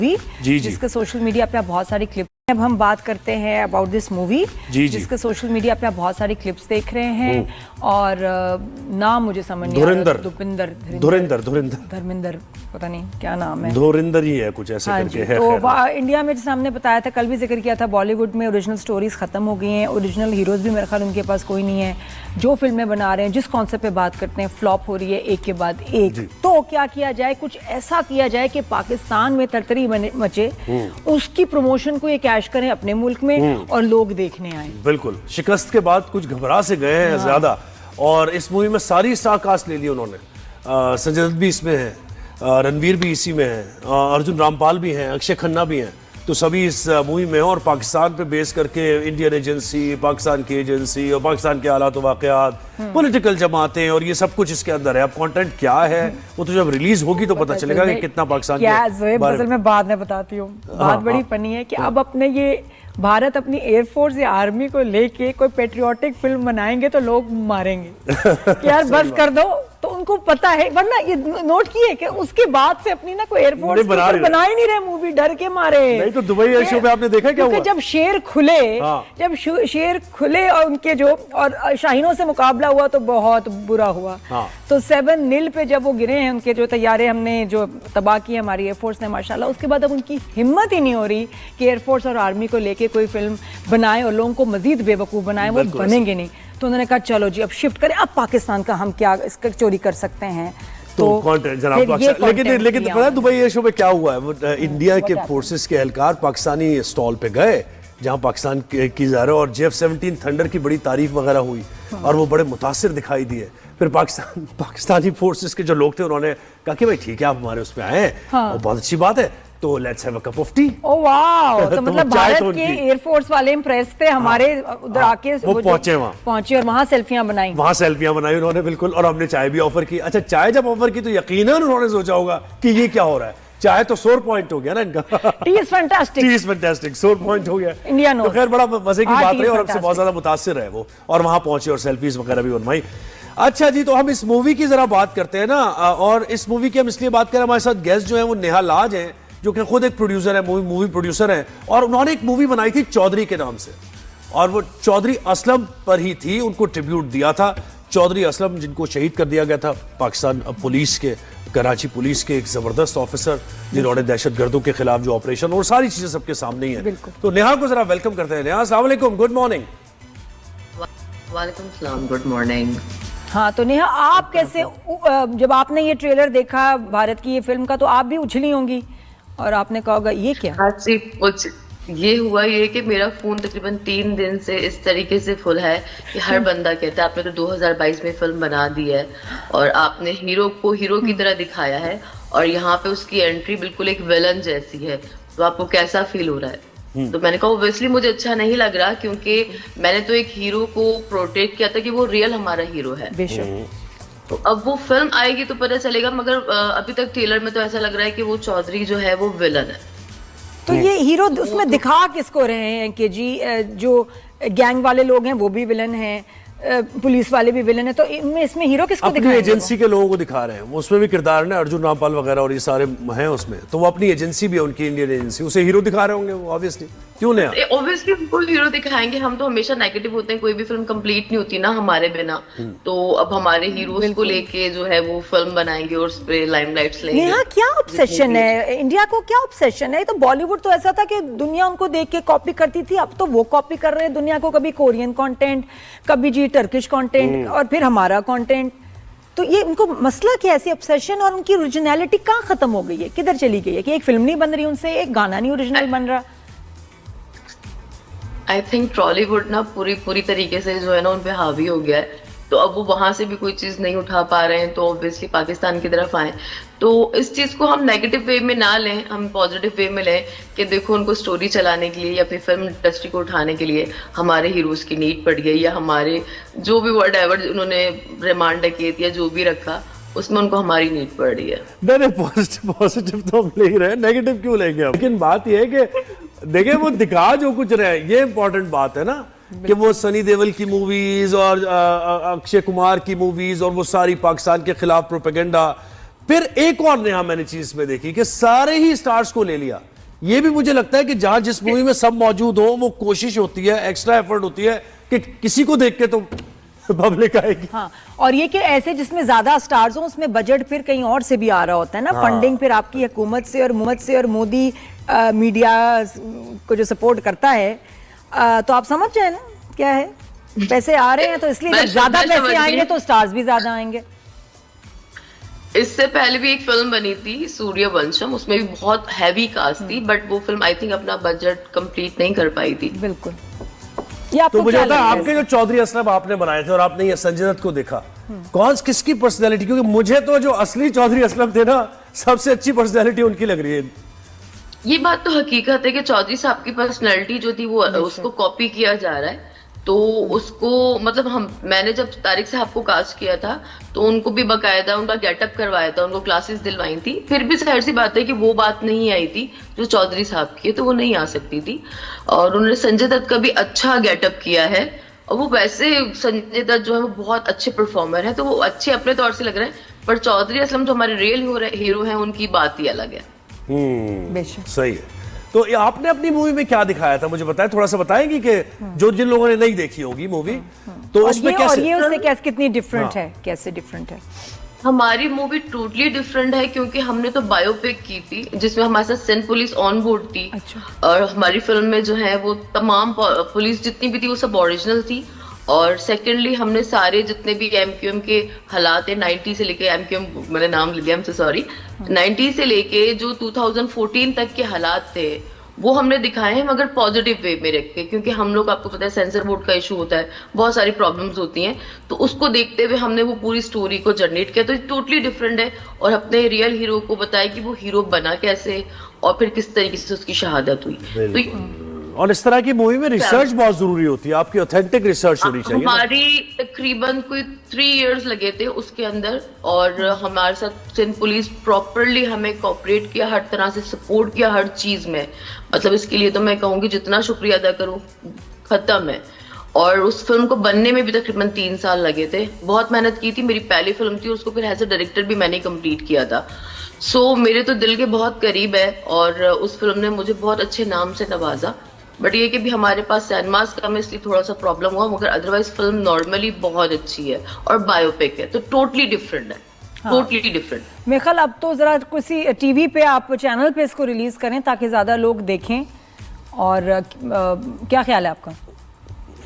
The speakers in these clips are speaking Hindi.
जी जिसके सोशल मीडिया पे आप बहुत सारी क्लिप, अब हम बात करते हैं अबाउट दिस मूवी जिसके सोशल मीडिया पे आप बहुत सारी क्लिप्स देख रहे हैं और नाम मुझे समझ नहीं आ रहा। धर्मेंद्र पता नहीं क्या नाम है, धुरिंदर ही है कुछ ऐसे करके है। तो इंडिया में जैसे हमने बताया था, कल भी जिक्र किया था, बॉलीवुड में ओरिजिनल स्टोरीज खत्म हो गई हैं, ओरिजिनल हीरोज भी मेरे ख्याल उनके पास कोई नहीं है। जो फिल्में बना रहे हैं, जिस कॉन्सेप्ट पे बात करते हैं, फ्लॉप हो रही है एक के बाद एक। तो क्या किया जाए, कुछ ऐसा किया जाए कि पाकिस्तान में तरतरी मचे, उसकी प्रमोशन को ये कैश करें अपने मुल्क में और लोग देखने आए। बिल्कुल, शिकस्त के बाद कुछ घबरा से गए हैं ज्यादा। और इस मूवी में सारी स्टार कास्ट ले ली उन्होंने। संजय दत्त भी इसमें है, रणवीर भी इसी में है, अर्जुन रामपाल भी हैं, अक्षय खन्ना भी हैं। तो सभी इस मूवी में हैं और पाकिस्तान पे बेस करके इंडियन एजेंसी, पाकिस्तान की एजेंसी और पाकिस्तान के हालात वाक़यात, पॉलिटिकल जमातें और ये सब कुछ इसके अंदर है। अब कंटेंट क्या है वो तो जब रिलीज होगी तो पता चलेगा कि कितना पाकिस्तान के बारे में बाद में बताती हूँ। बात बड़ी फनी है कि अब अपने ये भारत अपनी एयरफोर्स या आर्मी को लेके कोई पेट्रियोटिक फिल्म बनाएंगे तो लोग मारेंगे कि यार बस कर दो। तो उनको पता है, वरना ये नोट किए कि उसके बाद से अपनी ना कोई एयरफोर्स बना ही नहीं रहे मूवी, डर के मारे। नहीं तो दुबई एयर शो पे आपने देखा क्या हुआ? जब शेर खुले, जब शेर खुले और उनके जो और शाहीनों से मुकाबला हुआ तो बहुत बुरा हुआ। तो 7-0 पे जब वो गिरे हैं, उनके जो तैयारे हमने जो तबाह की हमारी एयरफोर्स ने माशाल्लाह, उसके बाद अब उनकी हिम्मत ही नहीं हो रही कि एयरफोर्स और आर्मी को लेके कोई फिल्म बनाए और लोगों को मजीद बेवकूफ बनाए। वो बनेंगे नहीं। तो उन्होंने कहा चलो जी अब शिफ्ट करें, अब पाकिस्तान का हम क्या इसका चोरी कर सकते हैं। तो लेकिन पता है दुबई एयर शो में क्या हुआ है? वो इंडिया के फोर्सेस के एहलकार पाकिस्तानी स्टॉल पे गए जहां पाकिस्तान की ज़ाहिर और JF-17 थंडर की बड़ी तारीफ वगैरह हुई और वो बड़े मुतासिर दिखाई दिए। फिर पाकिस्तानी फोर्सेस के जो लोग थे उन्होंने कहा कि भाई ठीक है आप हमारे उस पे आए हैं और बहुत अच्छी बात है, तो let's have a cup of T. Oh wow! तो मतलब भारत के एयरफोर्स वाले इंप्रेस थे हमारे उधर आके, वो पहुंचे और वहां सेल्फियां बनाई उन्होंने बिल्कुल। और हमने चाय भी ऑफर की। अच्छा, चाय जब ऑफर की तो यकीनन उन्होंने सोचा होगा कि ये क्या हो रहा है। चाय तो सोर पॉइंट हो गया ना इनका। टी इज फैंटास्टिक, सोर पॉइंट हो गया इंडिया। तो खैर बड़ा मजे की बात रही और हमसे बहुत ज्यादा मुतासिर है वो, और वहां पहुंचे और सेल्फीज वगैरह भी बनवाई। अच्छा जी, तो हम इस मूवी की जरा बात करते हैं ना। और इस मूवी की हम इसलिए बात करें, हमारे साथ गेस्ट जो है वो नेहा लाज है, जो कि खुद एक प्रोड्यूसर है, मूवी प्रोड्यूसर है। और उन्होंने एक मूवी बनाई थी चौधरी के नाम से, और वो चौधरी असलम पर ही थी। उनको ट्रिब्यूट दिया था चौधरी असलम, जिनको शहीद कर दिया गया था पाकिस्तान पुलिस के, कराची पुलिस के एक जबरदस्त ऑफिसर, जिन्होंने दहशतगर्दों के खिलाफ जो ऑपरेशन और सारी चीजें सबके सामने ही है। तो नेहा को जरा वेलकम करते हैं। नेहा, अस्सलाम वालेकुम, गुड मॉर्निंग। वालेकुम सलाम, गुड मॉर्निंग। हाँ, तो नेहा आप कैसे, जब आपने ये ट्रेलर देखा भारत की ये फिल्म का, तो आप भी उछली होंगी और आपने कहा होगा ये क्या? हाँ जी, ये हुआ ये कि मेरा फोन तकरीबन 3 दिन से इस तरीके से फुल है कि हर बंदा कहता है आपने तो 2022 में फिल्म बना दी है और आपने हीरो को हीरो की तरह दिखाया है और यहाँ पे उसकी एंट्री बिल्कुल एक विलन जैसी है, तो आपको कैसा फील हो रहा है? तो मैंने कहा ऑब्वियसली मुझे अच्छा नहीं लग रहा, क्योंकि मैंने तो एक हीरो को प्रोटेक्ट किया था कि वो रियल हमारा हीरो है। तो अब वो फिल्म आएगी तो पता चलेगा, मगर अभी तक ट्रेलर में तो ऐसा लग रहा है कि वो चौधरी जो है वो विलन है। तो ये हीरो उसमें दिखा किसको रहे हैं कि जी जो गैंग वाले लोग हैं वो भी विलन हैं, पुलिस वाले भी विलन है, तो इसमें हीरो किसको दिखा रहे हैं? अपनी एजेंसी के लोगों को दिखा रहे हैं। उसमें भी किरदार ने अर्जुन रामपाल वगैरह और ये सारे हैं उसमें, तो वो अपनी एजेंसी भी है उनकी, इंडियन एजेंसी, उसे हीरो दिखा रहे होंगे वो ऑब्वियसली। क्यों नहीं? ऑब्वियसली उनको हीरो दिखाएंगे। हम तो हमेशा नेगेटिव होते हैं, कोई भी फिल्म कंप्लीट नहीं होती ना हमारे बिना। तो अब हमारे हीरोज को लेके जो है वो फिल्म बनाएंगे और उस पे लाइमलाइट्स लेंगे। यहाँ क्या ऑब्सेशन है इंडिया को, क्या ऑब्सेशन है? तो बॉलीवुड तो ऐसा था कि दुनिया उनको देख के कॉपी करती थी, अब तो वो कॉपी कर रहे हैं दुनिया को, कभी कोरियन कंटेंट, कभी जी टर्किश कंटेंट और फिर हमारा कंटेंट। तो ये उनको मसला क्या, ऐसी ऑब्सेशन और उनकी ओरिजिनलिटी कहाँ खत्म हो गई है, किधर चली गई है कि एक फिल्म नहीं बन रही उनसे, एक गाना नहीं ओरिजिनल बन रहा? आई थिंक टॉलीवुड ना पूरी तरीके से जो है ना उन पे हावी हो गया है, तो अब वो वहां से भी कोई चीज नहीं उठा पा रहे हैं, तो ऑब्वियसली पाकिस्तान की तरफ आए। तो इस चीज को हम नेगेटिव वे में ना लें, हम पॉजिटिव वे में लें कि देखो उनको स्टोरी चलाने के लिए या फिर फिल्म इंडस्ट्री को उठाने के लिए हमारे हीरोज की नीड पड़ गई, या हमारे जो भी व्हाटएवर उन्होंने रिमांड डकैत या जो भी रखा उसमें उनको हमारी नीड पड़ रही है। नहीं, पॉजिटिव तो हम ले ही रहे हैं, नेगेटिव क्यों लेंगे? लेकिन बात यह है कि देखिए वो दिखा जो कुछ रहे, ये इंपॉर्टेंट बात है ना, कि वो सनी देओल की मूवीज और अक्षय कुमार की मूवीज और वो सारी पाकिस्तान के खिलाफ प्रोपेगेंडा। फिर एक और नया मैंने चीज में देखी कि सारे ही स्टार्स को ले लिया, ये भी मुझे लगता है कि जहां जिस मूवी में सब मौजूद हो वो कोशिश होती है, एक्स्ट्रा एफर्ट होती है कि किसी को देख के तो पब्लिक आएगी। हाँ, और ये कि ऐसे जिसमें ज्यादा स्टार्स हो उसमें बजट फिर कहीं और से भी आ रहा होता है ना। फंडिंग फिर आपकी हुकूमत से और मोदी मीडिया को जो सपोर्ट करता है, तो आप समझ जाए ना क्या है, पैसे आ रहे हैं तो इसलिए जब ज्यादा पैसे आएंगे तो स्टार्स भी ज्यादा आएंगे। इससे पहले भी एक फिल्म बनी थी सूर्यवंशम, उसमें भी बहुत हैवी कास्ट थी, बट वो फिल्म आई थिंक अपना बजट कंप्लीट नहीं कर पाई थी। बिल्कुल। ये आपको तो मुझे क्या लगता है लगता है आपके जो चौधरी असलम आपने बनाए थे और आपने ये संजय दत्त को देखा, कौन किसकी पर्सनैलिटी, क्योंकि मुझे तो जो असली चौधरी असलम थे ना सबसे अच्छी पर्सनैलिटी उनकी लग रही है। ये बात तो हकीकत है कि चौधरी साहब की पर्सनैलिटी जो थी वो उसको कॉपी किया जा रहा है, तो उसको मतलब मैंने जब तारिक साहब को कास्ट किया था तो उनको भी बकायदा उनका गेटअप करवाया था, उनको क्लासेस दिलवाई थी, फिर भी जाहिर सी बात है कि वो बात नहीं आई थी जो चौधरी साहब की है, तो वो नहीं आ सकती थी। और उन्होंने संजय दत्त का भी अच्छा गेटअप किया है, और वो वैसे संजय दत्त जो है वो बहुत अच्छे परफॉर्मर है, तो वो अच्छे अपने तौर से लग रहे हैं, पर चौधरी असलम जो हमारे रियल हीरो हैं उनकी बात ही अलग है। सही है। तो ये आपने अपनी मूवी में क्या दिखाया था, मुझे बताएं, थोड़ा सा बताएंगे कि जो जिन लोगों ने नहीं देखी होगी मूवी, तो उसमें कैसे, और ये उससे कैसे कितनी डिफरेंट है, कैसे डिफरेंट है? हमारी मूवी टोटली डिफरेंट है क्योंकि हमने तो बायोपिक की थी जिसमें हमारे साथ सिंध पुलिस ऑन बोर्ड थी। अच्छा। और हमारी फिल्म में जो है वो तमाम पुलिस जितनी भी थी वो सब ओरिजिनल थी। और सेकेंडली हमने सारे जितने भी एमक्यूएम के हालात है 90 से लेके, एमक्यूएम मैंने नाम लिया, हमसे सॉरी, 90 से लेके जो 2014 तक के हालात थे वो हमने दिखाए हैं, मगर पॉजिटिव वे में रख के, क्योंकि हम लोग, आपको पता है सेंसर बोर्ड का इशू होता है, बहुत सारी प्रॉब्लम्स होती हैं, तो उसको देखते हुए हमने वो पूरी स्टोरी को जनरेट किया। तो टोटली डिफरेंट है, और अपने रियल हीरो को बताया कि वो हीरो बना कैसे और फिर किस तरीके से उसकी शहादत हुई। तो और इस तरह की मूवी में रिसर्च बहुत जरूरी होती है, आपकी ऑथेंटिक रिसर्च होनी चाहिए। हमारी तकरीबन कोई 3 इयर्स लगे थे उसके अंदर, और हमारे साथ सिंध पुलिस प्रॉपरली हमें कोऑपरेट किया, हर तरह से सपोर्ट किया हर चीज में। मतलब इसके लिए तो मैं कहूंगी जितना शुक्रिया अदा करूं खत्म है। और उस फिल्म को बनने में भी तकरीबन 3 साल लगे थे, बहुत मेहनत की थी। मेरी पहली फिल्म थी, उसको फिर एज ए डायरेक्टर भी मैंने कंप्लीट किया था। सो मेरे तो दिल के बहुत करीब है, और उस फिल्म ने मुझे बहुत अच्छे नाम से नवाजा। बट ये कि भी हमारे पास सिनेमास कम है इसलिए थोड़ा सा प्रॉब्लम हुआ, मगर अदरवाइज फिल्म नॉर्मली बहुत अच्छी है और बायोपिक है, तो टोटली डिफरेंट है। Totally different. मेरे ख्याल अब तो जरा किसी टीवी पे आप चैनल पे इसको रिलीज करें ताकि ज्यादा लोग देखें, और क्या ख्याल है आपका?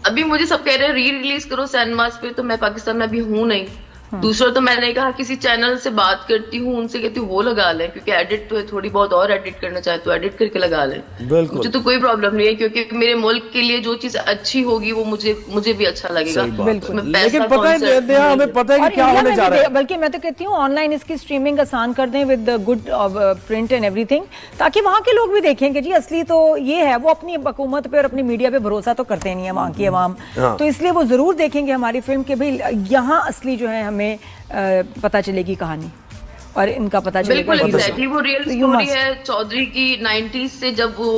अभी मुझे सब कह रहे हैं री रिलीज करो सिनेमास पे, तो मैं पाकिस्तान में अभी हूँ नहीं। दूसरा तो मैंने कहा किसी चैनल से बात करती हूँ, उनसे कहती हूँ वो लगा लें, क्योंकि एडिट तो है, थोड़ी बहुत और एडिट करना चाहे तो एडिट करके लगा लें। मुझे तो कोई प्रॉब्लम नहीं है, क्योंकि मेरे मुल्क के लिए जो चीज अच्छी होगी वो मुझे भी अच्छा लगेगा। लेकिन पता है हमें पता है कि क्या होने जा रहा है। बल्कि मैं तो कहती हूँ ऑनलाइन इसकी स्ट्रीमिंग आसान कर दें with good print and everything, ताकि वहाँ के लोग भी देखें कि जी असली तो ये है। वो अपनी हुकूमत पे और अपनी मीडिया पे भरोसा तो करते नहीं है वहाँ की अवाम, तो इसलिए वो जरूर देखेंगे हमारी फिल्म के भाई यहाँ असली जो है हमें पता चलेगी कहानी, और इनका पता चलेगा। बिल्कुल एग्जैक्टली, वो रियल स्टोरी है चौधरी की। 90s से जब वो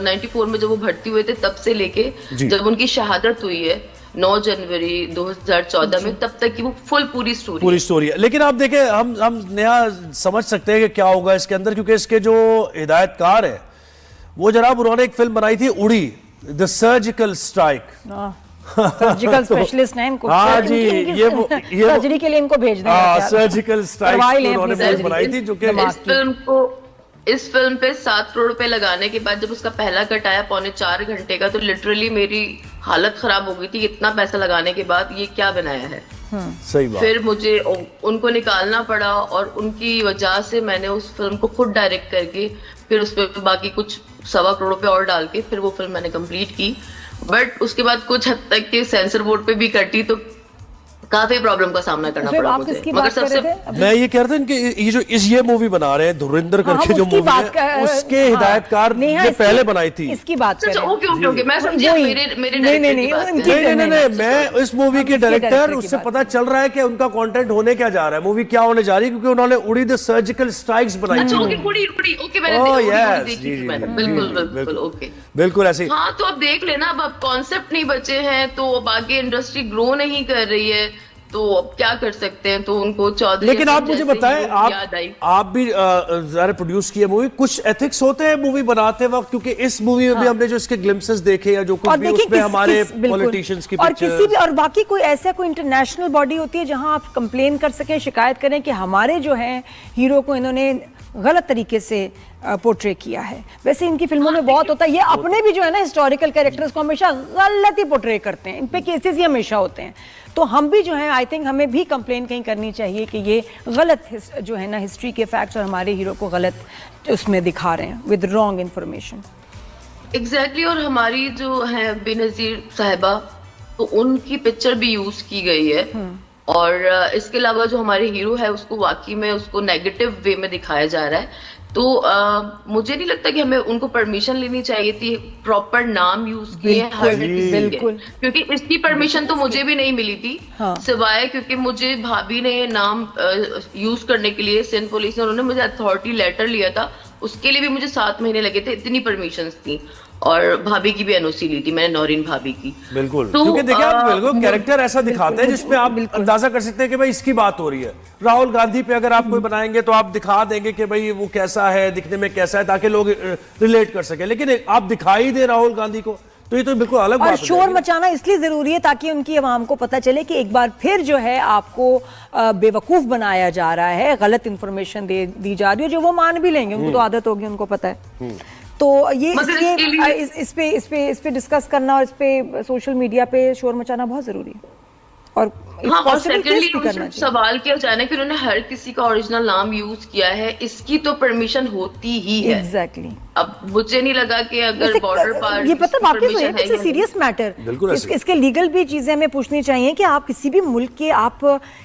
94 में जब वो भर्ती हुए थे तब से लेके जब उनकी शहादत हुई है 9 जनवरी 2014 में, तब तक की वो पूरी स्टोरी है। लेकिन आप देखें, हम नया समझ सकते हैं कि क्या होगा इसके अंदर, क्योंकि इसके जो हिदायतकार है वो जनाब, उन्होंने एक फिल्म बनाई थी उड़ी, the surgical strike. Surgical specialist हैं इनको। हाँ जी, ये सर्जरी के लिए इनको भेज दें। सर्जिकल स्ट्राइक उन्होंने फिल्म बनाई थी, जो कि इस फिल्म पे 7 करोड़ रुपए लगाने के बाद जब उसका पहला कट आया 3.25 घंटे का, तो लिटरली मेरी हालत खराब हो गई थी। इतना पैसा लगाने के बाद ये क्या बनाया है। सही बात। फिर मुझे उनको निकालना पड़ा, और उनकी वजह से मैंने उस फिल्म को खुद डायरेक्ट करके फिर उस पर बाकी कुछ 1.25 करोड़ रुपए और डाल के फिर वो फिल्म मैंने कंप्लीट की। बट उसके बाद कुछ हद तक के सेंसर बोर्ड पे भी कटी, तो काफी प्रॉब्लम का सामना करना पड़ा मुझे। मगर सबसे मैं ये कह रहा था कि ये मूवी बना रहे हैं धुरंधर करके जो मूवी है, उसके हिदायतकार ने पहले बनाई थी। इसकी बात करें। ओके, मैं समझी नहीं, मैं इस मूवी के डायरेक्टर, उससे पता चल रहा है कि उनका कंटेंट होने क्या जा रहा है, मूवी क्या होने जा रही है, क्योंकि उन्होंने उड़ी द सर्जिकल स्ट्राइक्स बनाई थी। बिल्कुल ऐसे। हाँ, तो अब देख लेना, अब कॉन्सेप्ट नहीं बचे हैं, तो अब आगे इंडस्ट्री ग्रो नहीं कर रही है, तो अब क्या कर सकते हैं, तो उनको चौधरी लेकिन आप मुझे जैसे बताएं, हीरो याद आई। आप भी जरा प्रोड्यूस किए मूवी, कुछ एथिक्स होते हैं मूवी बनाते वक्त? क्योंकि इस मूवी में भी हमने जो इसके ग्लिम्सेस देखे या जो कुछ भी उसमें हमारे पॉलिटिशियंस की और किसी भी, और बाकी कोई ऐसा कोई इंटरनेशनल बॉडी होती है जहां आप कंप्लेन कर सकें, शिकायत करें कि हमारे जो है हीरो को इन्होंने गलत तरीके से पोर्ट्रे किया है। वैसे इनकी फिल्मों में बहुत होता है, ये अपने भी जो है ना हिस्टोरिकल कैरेक्टर्स को हमेशा गलत ही पोर्ट्रे करते हैं, इन पे केसेस ही हमेशा होते हैं। तो हम भी जो है, आई थिंक हमें भी कंप्लेन कहीं करनी चाहिए कि ये गलत जो है ना हिस्ट्री के फैक्ट्स और हमारे हीरो को गलत उसमें दिखा रहे हैं विद रॉन्ग इन्फॉर्मेशन। एग्जैक्टली और हमारी जो है बेनजीर साहिबा, तो उनकी पिक्चर भी यूज की गई है, और इसके अलावा जो हमारे हीरो है उसको वाकई में उसको नेगेटिव वे में दिखाया जा रहा है। तो मुझे नहीं लगता कि हमें उनको परमिशन लेनी चाहिए थी, प्रॉपर नाम यूज किए हर बिल्कुल, क्योंकि इसकी परमिशन तो मुझे भी नहीं मिली थी। हाँ। सिवाय क्योंकि मुझे भाभी ने नाम यूज करने के लिए, सिंध पुलिस ने, उन्होंने मुझे अथॉरिटी लेटर लिया था, उसके लिए भी मुझे 7 महीने लगे थे, इतनी परमिशंस थी। और भाभी की भी एनओसी ली थी मैंने, नौरीन भाभी की। बिल्कुल, तो, क्योंकि देखिए आप बिल्कुल कैरेक्टर ऐसा दिखाते हैं जिसमें आप अंदाजा कर सकते हैं कि भाई इसकी बात हो रही है। राहुल गांधी पे अगर आप कोई बनाएंगे तो आप दिखा देंगे कि भाई वो कैसा है, दिखने में कैसा है, ताकि लोग रिलेट कर सके। लेकिन आप दिखाई दे राहुल गांधी को, तो ये तो बिल्कुल अलग बात है। और शोर मचाना इसलिए जरूरी है ताकि उनकी आवाम को पता चले कि एक बार फिर जो है आपको बेवकूफ बनाया जा रहा है, गलत इंफॉर्मेशन दी जा रही है, जो वो मान भी लेंगे, उनको तो आदत होगी, उनको पता है। तो ये इसलिए इस पे डिस्कस करना और इस पे सोशल मीडिया पे शोर मचाना बहुत जरूरी है। और और सेकंडली सवाल किया जाए ना कि उन्होंने हर किसी का ओरिजिनल नाम यूज किया है, इसकी तो परमिशन होती ही है। एग्जैक्टली। अब मुझे नहीं लगा कि अगर बॉर्डर पार ये पता वाकई है, इट्स अ सीरियस मैटर। इसके लीगल भी चीजें हमें पूछनी चाहिए कि आप किसी भी मुल्क के आप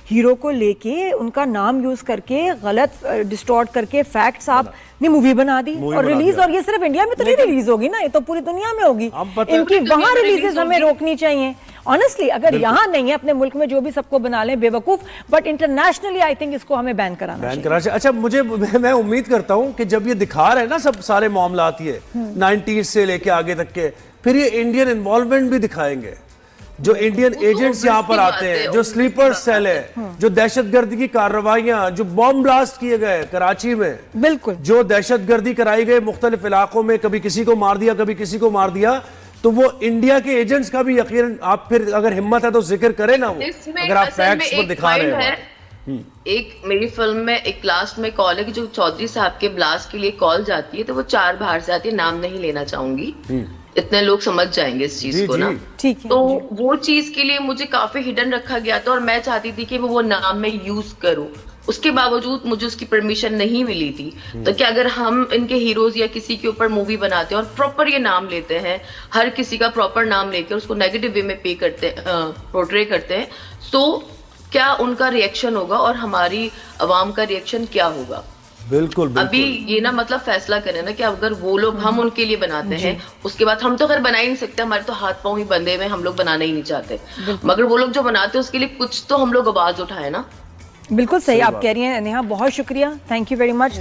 हीरो को लेके उनका नाम यूज करके गलत डिस्टॉर्ट करके फैक्ट्स आपने मूवी बना दी और रिलीज, और ये सिर्फ इंडिया में तो नहीं रिलीज होगी ना, ये तो पूरी दुनिया में होगी। इनकी वहां रिलीजेस हमें रोकनी चाहिए ऑनेस्टली। अगर यहाँ नहीं है, अपने मुल्क में जो भी सबको बना लें बेवकूफ, बट इंटरनेशनली आई थिंक इसको हमें बैन कराना चाहिए। अच्छा, मैं उम्मीद करता हूँ कि जब ये दिखा रहे हैं ना सब सारे मामलात, ये 90s से लेके आगे तक के, फिर ये इंडियन इन्वॉल्वमेंट भी दिखाएंगे, जो इंडियन एजेंट्स यहाँ पर आते हैं, जो स्लीपर सेल है, जो दहशतगर्दी की कार्रवाइयां, जो बॉम्ब ब्लास्ट किए गए कराची में, बिल्कुल, जो दहशतगर्दी कराई गई मुख्तलिफ इलाकों में, कभी किसी को मार दिया, कभी किसी को मार दिया, तो वो इंडिया के एजेंट्स का भी यकीन, आप फिर अगर हिम्मत है तो जिक्र करें ना, वो अगर आप फैक्ट्स पर दिखा रहे हैं। एक मेरी फिल्म में एक लास्ट में कॉल है कि जो चौधरी साहब के ब्लास्ट के लिए कॉल जाती है, तो वो 4 बाहर से आती है, नाम नहीं लेना चाहूंगी, इतने लोग समझ जाएंगे इस चीज को ना। ठीक है। तो वो चीज के लिए मुझे काफी हिडन रखा गया था, और मैं चाहती थी कि वो नाम मैं यूज करूं, उसके बावजूद मुझे उसकी परमिशन नहीं मिली थी। तो क्या अगर हम इनके हीरोज या किसी के ऊपर मूवी बनाते हैं और प्रॉपर ये नाम लेते हैं, हर किसी का प्रॉपर नाम लेकर उसको नेगेटिव वे में पोर्ट्रे करते हैं, तो क्या उनका रिएक्शन होगा और हमारी आवाम का रिएक्शन क्या होगा? बिल्कुल, बिल्कुल। अभी ये ना मतलब फैसला करें ना कि अगर वो लोग हम उनके लिए बनाते हैं, उसके बाद हम तो खैर बना ही नहीं सकते, हमारे तो हाथ पांव ही बंधे हुए, हम लोग बनाना ही नहीं चाहते, मगर वो लोग जो बनाते हैं उसके लिए कुछ तो हम लोग आवाज उठाए ना। बिल्कुल सही आप कह रही हैं नेहा, बहुत शुक्रिया, थैंक यू वेरी मच।